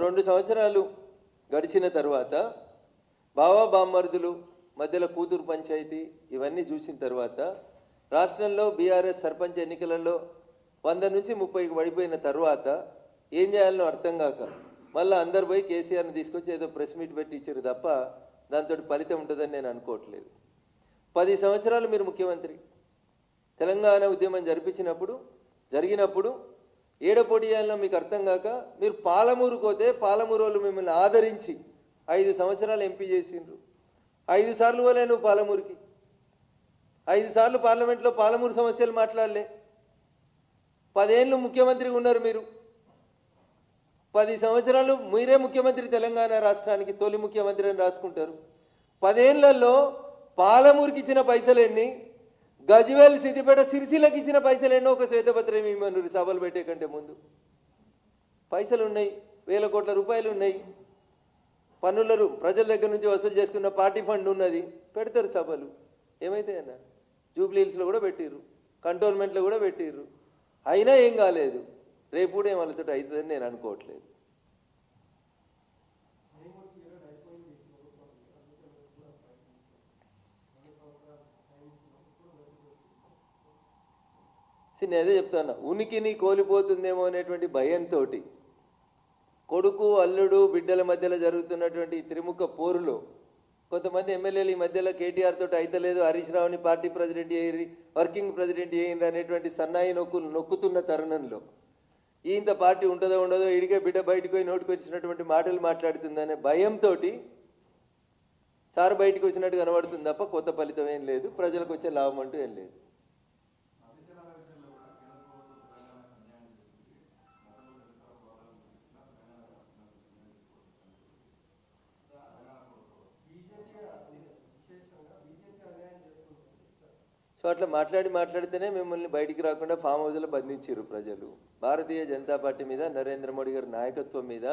2 సంవత్సరాలు గడిచిన తర్వాత బావా బామ్మర్దులు మధ్యలో కూతురు పంచాయతీ ఇవన్నీ చూసిన తర్వాత రాష్ట్రంలో బీఆర్ఎస్ సర్పంచ్ ఎన్నికలలో 100 నుంచి 30కి పడిపోయిన తర్వాత ఏం చేయాలనో అర్థం కాక మళ్ళీ అందరు పోయి కేసీఆర్ని తీసుకొచ్చి ఏదో ప్రెస్ మీట్ పెట్టి ఇచ్చారు తప్ప దాంతో ఫలితం ఉంటుందని నేను అనుకోవట్లేదు. 10 సంవత్సరాలు మీరు ముఖ్యమంత్రి, తెలంగాణ ఉద్యమం జరిగినప్పుడు ఏడ పోటీ చేయాలనో మీకు అర్థం కాక మీరు పాలమూరు పోతే పాలమూరు వాళ్ళు మిమ్మల్ని ఆదరించి 5 సంవత్సరాలు ఎంపీ చేసిండ్రు. 5 సార్లు పోలే నువ్వు పాలమూరుకి, 5 సార్లు పార్లమెంట్లో పాలమూరు సమస్యలు మాట్లాడలే. 10 ఏళ్ళు ముఖ్యమంత్రిగా ఉన్నారు మీరు. 10 సంవత్సరాలు మీరే ముఖ్యమంత్రి, తెలంగాణ రాష్ట్రానికి తొలి ముఖ్యమంత్రి అని రాసుకుంటారు. 10 ఏళ్లలో పాలమూరుకి ఇచ్చిన పైసలు ఎన్ని, గజ్వేల్ సిద్దిపేట సిరిసిల్లకి ఇచ్చిన పైసలు ఎన్నో ఒక శ్వేతపత్రం ఇవ్వమన్నారు సభలు పెట్టే కంటే ముందు. పైసలు ఉన్నాయి, 1000 కోట్ల రూపాయలు ఉన్నాయి, పన్నులు ప్రజల దగ్గర నుంచి వసూలు చేసుకున్న పార్టీ ఫండ్ ఉన్నది, పెడతారు సభలు. ఏమైతే అన్న జూబ్లీ హిల్స్లో కూడా పెట్టిర్రు, కంటోన్మెంట్లో కూడా పెట్టిర్రు, అయినా ఏం కాలేదు. రేపు కూడా ఏం వాళ్ళతో అవుతుందని నేను అనుకోవట్లేదు. నేను అదే చెప్తాను, ఉనికిని కోల్పోతుందేమో అనేటువంటి భయంతో కొడుకు అల్లుడు బిడ్డల మధ్యలో జరుగుతున్నటువంటి త్రిముఖ పోరులో కొంతమంది ఎమ్మెల్యేలు ఈ మధ్యలో కేటీఆర్ తోటి అయితలేదు, హరీష్ రావుని పార్టీ ప్రెసిడెంట్ చేయరి, వర్కింగ్ ప్రెసిడెంట్ చేయండి అనేటువంటి సన్నాయి నొక్కుతున్న తరుణంలో ఇంత పార్టీ ఉంటుందో ఉండదో, ఇడిగే బిడ్డ బయటకు పోయి నోటికి వచ్చినటువంటి మాటలు మాట్లాడుతుందనే భయంతో సార్ బయటకు వచ్చినట్టు కనబడుతుంది తప్ప కొత్త ఫలితం ఏం లేదు, ప్రజలకు వచ్చే లాభం అంటూ ఏం లేదు. సో అట్లా మాట్లాడితేనే మిమ్మల్ని బయటికి రాకుండా ఫామ్ హౌస్లో బంధించారు ప్రజలు. భారతీయ జనతా పార్టీ మీద, నరేంద్ర మోడీ గారి నాయకత్వం మీద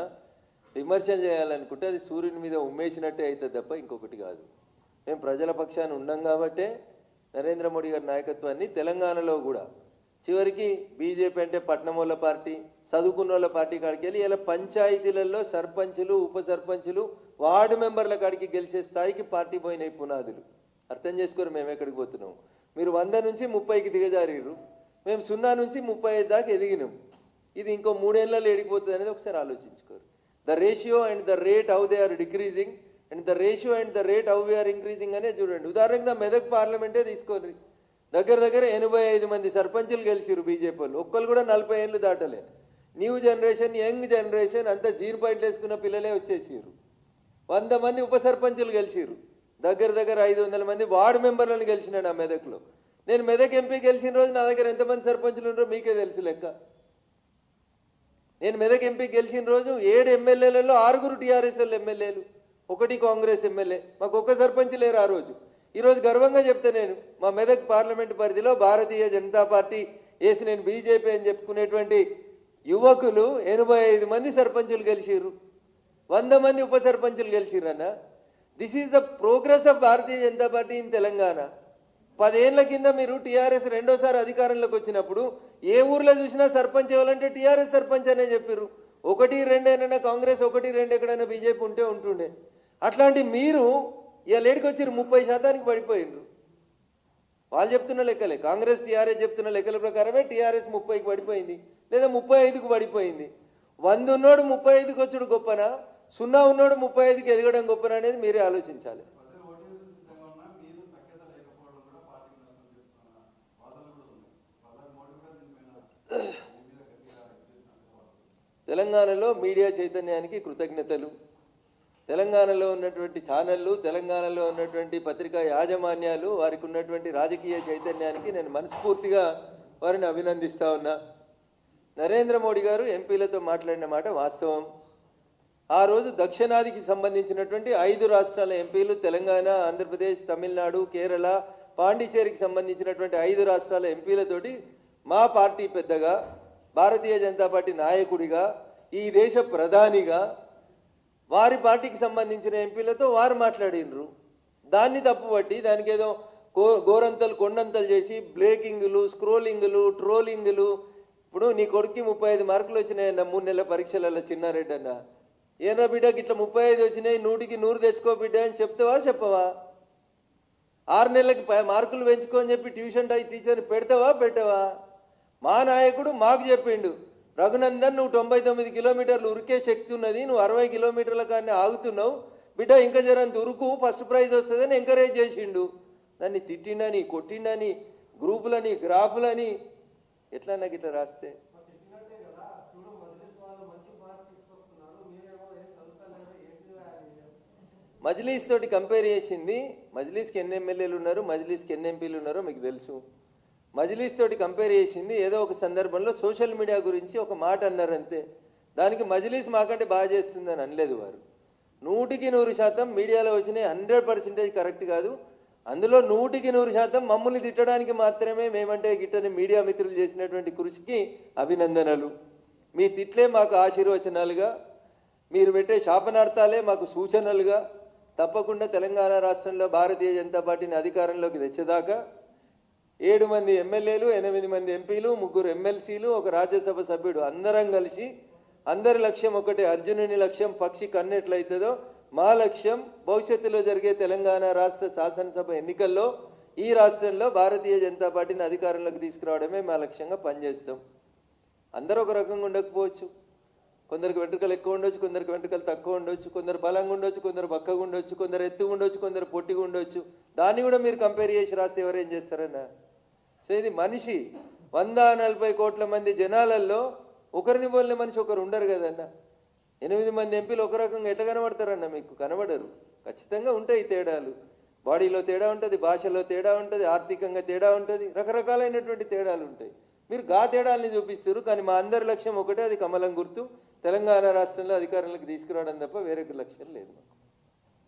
విమర్శలు చేయాలనుకుంటే అది సూర్యుని మీద ఉమ్మేసినట్టే అవుతుంది తప్ప ఇంకొకటి కాదు. మేము ప్రజల పక్షాన్ని ఉన్నాం కాబట్టే నరేంద్ర మోడీ గారి నాయకత్వాన్ని తెలంగాణలో కూడా చివరికి బీజేపీ అంటే పట్నమూల పార్టీ, చదువుకున్న వాళ్ళ పార్టీ కాడికి వెళ్ళి ఇలా పంచాయతీలలో సర్పంచులు, ఉప సర్పంచులు, వార్డు మెంబర్ల కాడికి గెలిచే స్థాయికి పార్టీ పోయినాయి పునాదులు. అర్థం చేసుకోరు మేము ఎక్కడికి పోతున్నాం. మీరు 100 నుంచి 30కి దిగజారిర్రు, మేము 0 నుంచి 35 దాకా ఎదిగినాం. ఇది ఇంకో 3 ఏళ్ళలో ఎడిగిపోతుంది అనేది ఒకసారి ఆలోచించుకోరు. The ratio and the rate how they are decreasing and the ratio and the rate how we are increasing అనే చూడండి. ఉదాహరణకు నా మెదక్ పార్లమెంటే తీసుకోండి, దగ్గర 85 మంది సర్పంచులు గెలిచిరు బీజేపీ వాళ్ళు, ఒక్కరు కూడా 40 ఏళ్ళు దాటలే. న్యూ జనరేషన్, యంగ్ జనరేషన్ అంతా జీరో పాయింట్లు వేసుకున్న పిల్లలే వచ్చేసారు. 100 మంది ఉప సర్పంచులు గెలిచిరు, దగ్గర 500 మంది వార్డు మెంబర్లను గెలిచినాడు ఆ మెదక్లో. నేను మెదక్ ఎంపీ గెలిచిన రోజు నా దగ్గర ఎంతమంది సర్పంచులు ఉన్నారో మీకే తెలుసు లెక్క. నేను మెదక్ ఎంపీ గెలిచిన రోజు 7 ఎమ్మెల్యేలలో 6 టీఆర్ఎస్ వాళ్ళు ఎమ్మెల్యేలు, 1 కాంగ్రెస్ ఎమ్మెల్యే, మాకు ఒక్క సర్పంచ్ లేరు ఆ రోజు. ఈరోజు గర్వంగా చెప్తే నేను మా మెదక్ పార్లమెంట్ పరిధిలో భారతీయ జనతా పార్టీ వేసి నేను బీజేపీ అని చెప్పుకునేటువంటి యువకులు 85 మంది సర్పంచులు గెలిచిర్రు, 100 మంది ఉప సర్పంచులు గెలిచిర్రన్న. This is the progress of Bharatiya Janata Party in Telangana. 10 ఏళ్ల కింద మీరు టీఆర్ఎస్ రెండోసారి అధికారంలోకి వచ్చినప్పుడు ఏ ఊర్లో చూసినా సర్పంచ్ ఎవరంటే టీఆర్ఎస్ సర్పంచ్ అనే చెప్పారు. 1, 2 అయినా కాంగ్రెస్, 1, 2 ఎక్కడైనా బీజేపీ ఉంటుండే. అట్లాంటి మీరు ఇక లేడికి వచ్చారు 30% పడిపోయినరు. వాళ్ళు చెప్తున్న లెక్కలే, కాంగ్రెస్ టీఆర్ఎస్ చెప్తున్న లెక్కల ప్రకారమే టీఆర్ఎస్ 30కి పడిపోయింది, లేదా 35కు పడిపోయింది. 100 ఉన్నోడు 35కి వచ్చుడు గొప్పనా, 0 ఉన్నోడు 35కి ఎదగడం గొప్పనా అనేది మీరే ఆలోచించాలి. తెలంగాణలో మీడియా చైతన్యానికి కృతజ్ఞతలు. తెలంగాణలో ఉన్నటువంటి ఛానళ్ళు, తెలంగాణలో ఉన్నటువంటి పత్రికా యాజమాన్యాలు, వారికి ఉన్నటువంటి రాజకీయ చైతన్యానికి నేను మనస్ఫూర్తిగా వారిని అభినందిస్తూ ఉన్నా. నరేంద్ర మోడీ గారు ఎంపీలతో మాట్లాడిన మాట వాస్తవం. ఆ రోజు దక్షిణాదికి సంబంధించినటువంటి 5 రాష్ట్రాల ఎంపీలు, తెలంగాణ, ఆంధ్రప్రదేశ్, తమిళనాడు, కేరళ, పాండిచేరికి సంబంధించినటువంటి 5 రాష్ట్రాల ఎంపీలతోటి మా పార్టీ పెద్దగా, భారతీయ జనతా పార్టీ నాయకుడిగా, ఈ దేశ ప్రధానిగా వారి పార్టీకి సంబంధించిన ఎంపీలతో వారు మాట్లాడినరు. దాన్ని తప్పుపట్టి దానికి ఏదో గోరంతలు కొండంతలు చేసి బ్రేకింగ్లు, స్క్రోలింగ్లు, ట్రోలింగ్లు. ఇప్పుడు నీ కొడుక్కి 35 మార్కులు వచ్చినాయన్న 3 నెలల పరీక్షలలో చిన్నారెడ్డి అన్న, ఏనా బిడ్డ ఇట్లా 35 వచ్చినాయి 100కి 100 తెచ్చుకో బిడ్డ అని చెప్తావా చెప్పవా? 6 నెలలకి మార్కులు పెంచుకోని చెప్పి ట్యూషన్ టీచర్ని పెడతావా పెట్టవా? మా నాయకుడు మాకు చెప్పిండు, రఘునందన్ నువ్వు 99 కిలోమీటర్లు ఉరికే శక్తి ఉన్నది, నువ్వు 60 కిలోమీటర్ల కానీ ఆగుతున్నావు బిడ్డ, ఇంకా జరంత ఉరుకు ఫస్ట్ ప్రైజ్ వస్తుందని ఎంకరేజ్ చేసిండు. దాన్ని తిట్టిండని కొట్టిండని గ్రూపులని గ్రాఫులని ఎట్లా నాకు ఇట్లా రాస్తే మజ్లీస్ తోటి కంపేర్ చేసింది. మజ్లీస్కి ఎన్ని ఎమ్మెల్యేలు ఉన్నారు, మజ్లీస్కి ఎన్ని ఎంపీలు ఉన్నారో మీకు తెలుసు. మజ్లీస్ తోటి కంపేర్ చేసింది ఏదో ఒక సందర్భంలో సోషల్ మీడియా గురించి ఒక మాట అన్నారు అంతే. దానికి మజ్లీస్ మాకంటే బాగా చేస్తుందని అనలేదు వారు. 100కి 100% మీడియాలో వచ్చినాయి 100% కరెక్ట్ కాదు. అందులో 100కి 100% మమ్మల్ని తిట్టడానికి మాత్రమే మేమంటే గిట్టని మీడియా మిత్రులు చేసినటువంటి కృషికి అభినందనలు. మీ తిట్లే మాకు ఆశీర్వచనాలుగా, మీరు పెట్టే శాపనార్థాలే మాకు సూచనలుగా తప్పకుండా తెలంగాణ రాష్ట్రంలో భారతీయ జనతా పార్టీని అధికారంలోకి తెచ్చేదాకా 7 మంది ఎమ్మెల్యేలు 8 మంది ఎంపీలు 3 ఎమ్మెల్సీలు 1 రాజ్యసభ సభ్యుడు అందరం కలిసి అందరి లక్ష్యం ఒకటే, అర్జునుని లక్ష్యం పక్షి కన్నెట్లయితుందో మా లక్ష్యం భవిష్యత్తులో జరిగే తెలంగాణ రాష్ట్ర శాసనసభ ఎన్నికల్లో ఈ రాష్ట్రంలో భారతీయ జనతా పార్టీని అధికారంలోకి తీసుకురావడమే మా లక్ష్యంగా పనిచేస్తాం. అందరూ ఒక రకంగా ఉండకపోవచ్చు, కొందరికి వెంట్రుకలు ఎక్కువ ఉండొచ్చు, కొందరికి వెంట్రుకలు తక్కువ ఉండొచ్చు, కొందరు బలంగా ఉండొచ్చు, కొందరు బక్కగా ఉండొచ్చు, కొందరు ఎత్తుగా ఉండొచ్చు, కొందరు పొట్టిగా ఉండొచ్చు. దాన్ని కూడా మీరు కంపేర్ చేసి రాస్తే ఎవరేం చేస్తారన్నా? సో ఇది మనిషి 140 కోట్ల మంది జనాలలో ఒకరిని పోలిన మనిషి ఒకరు ఉండరు కదన్నా. 8 మంది ఎంపీలు ఒక రకంగా ఎట్ట కనబడతారన్న? మీకు కనబడరు. ఖచ్చితంగా ఉంటాయి తేడాలు, బాడీలో తేడా ఉంటుంది, భాషలో తేడా ఉంటుంది, ఆర్థికంగా తేడా ఉంటుంది, రకరకాలైనటువంటి తేడాలు ఉంటాయి. మీరు గా తేడాలని చూపిస్తారు. కానీ మా అందరి లక్ష్యం ఒకటే, అది కమలం గుర్తు, తెలంగాణ రాష్ట్రంలో అధికారంలోకి తీసుకురావడం తప్ప వేరే లక్ష్యం లేదు.